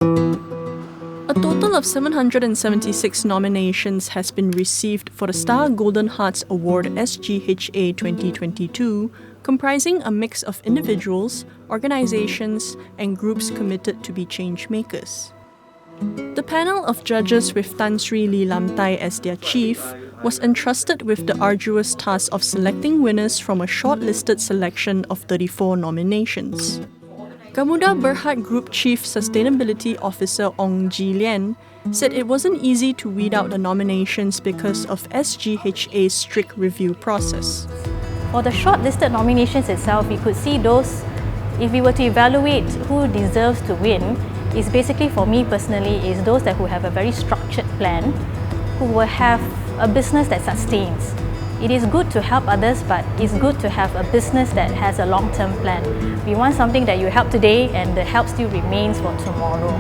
A total of 776 nominations has been received for the Star Golden Hearts Award SGHA 2022, comprising a mix of individuals, organizations, and groups committed to be change makers. The panel of judges with Tan Sri Lee Lam Tai as their chief was entrusted with the arduous task of selecting winners from a shortlisted selection of 34 nominations. Gamuda Berhad Group Chief Sustainability Officer Ong Ji Lian said it wasn't easy to weed out the nominations because of SGHA's strict review process. For the shortlisted nominations itself, we could see those, if we were to evaluate who deserves to win, is basically for me personally, is those who have a very structured plan, who will have a business that sustains. It is good to help others, but it's good to have a business that has a long-term plan. We want something that you help today and the help still remains for tomorrow.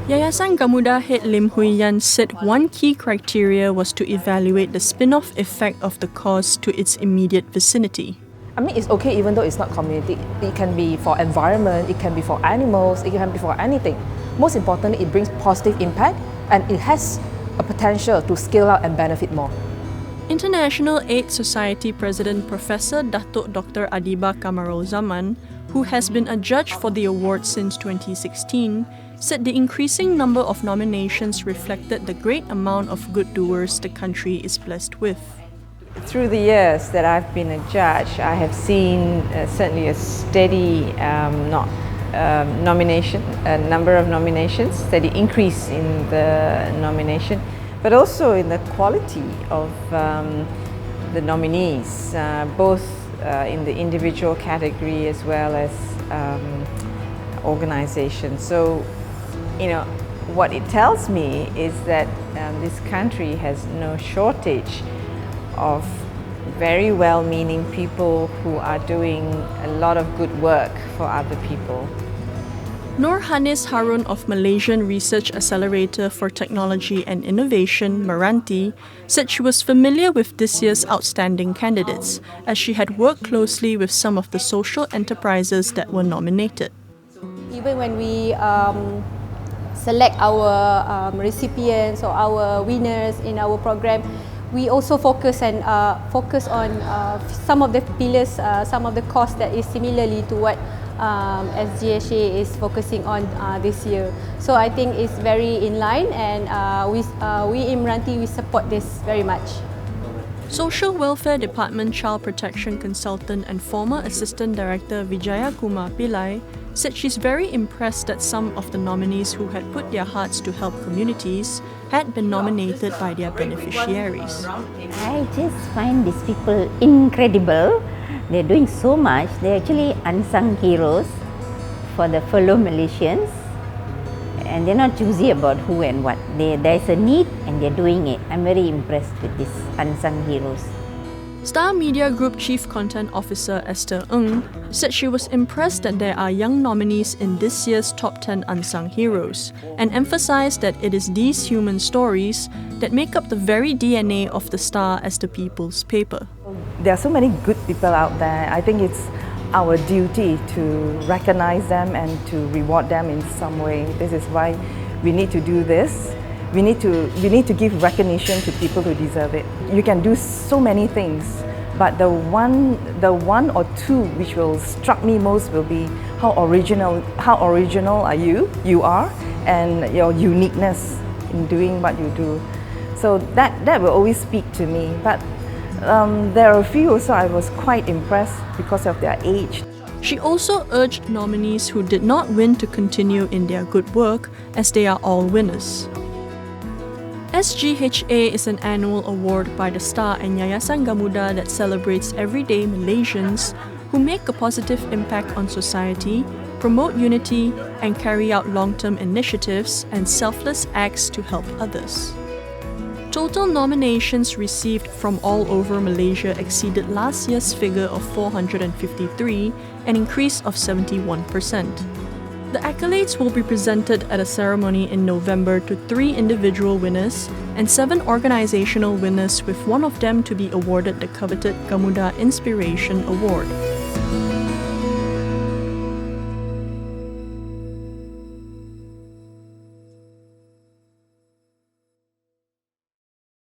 Yayasan Gamuda head Lim Hui Yan said one key criteria was to evaluate the spin-off effect of the cause to its immediate vicinity. I mean, it's okay even though it's not community. It can be for environment, it can be for animals, it can be for anything. Most importantly, it brings positive impact and it has a potential to scale out and benefit more. International Aid Society President Professor Datuk Dr. Adiba Kamarul Zaman, who has been a judge for the award since 2016, said the increasing number of nominations reflected the great amount of good doers the country is blessed with. Through the years that I've been a judge, I have seen certainly a steady number of nominations, steady increase in the nomination, but also in the quality of the nominees, both in the individual category as well as organizations. So, what it tells me is that this country has no shortage of very well-meaning people who are doing a lot of good work for other people. Nur Hanis Harun of Malaysian Research Accelerator for Technology and Innovation, Meranti, said she was familiar with this year's outstanding candidates, as she had worked closely with some of the social enterprises that were nominated. Even when we select our recipients or our winners in our program, we also focus on some of the pillars, some of the costs that is similarly to what SGHA is focusing on this year. So I think it's very in line, and we in Meranti, we support this very much. Social Welfare Department Child Protection Consultant and former Assistant Director Vijaya Kumar Pillai said she's very impressed that some of the nominees who had put their hearts to help communities had been nominated by their beneficiaries. I just find these people incredible. They're doing so much. They're actually unsung heroes for the fellow Malaysians, and they're not choosy about who and what. There's a need and they're doing it. I'm very impressed with these unsung heroes. Star Media Group Chief Content Officer Esther Ng said she was impressed that there are young nominees in this year's Top 10 Unsung Heroes, and emphasized that it is these human stories that make up the very DNA of the Star as the people's paper. There are so many good people out there. I think it's our duty to recognize them and to reward them in some way. This is why we need to do this. We need to give recognition to people who deserve it. You can do so many things, but the one or two which will struck me most will be how original you are, and your uniqueness in doing what you do. So that will always speak to me. But there are a few also I was quite impressed because of their age. She also urged nominees who did not win to continue in their good work, as they are all winners. SGHA is an annual award by the Star and Yayasan Gamuda that celebrates everyday Malaysians who make a positive impact on society, promote unity, and carry out long-term initiatives and selfless acts to help others. Total nominations received from all over Malaysia exceeded last year's figure of 453, an increase of 71%. The accolades will be presented at a ceremony in November to 3 individual winners and 7 organizational winners, with one of them to be awarded the coveted Gamuda Inspiration Award.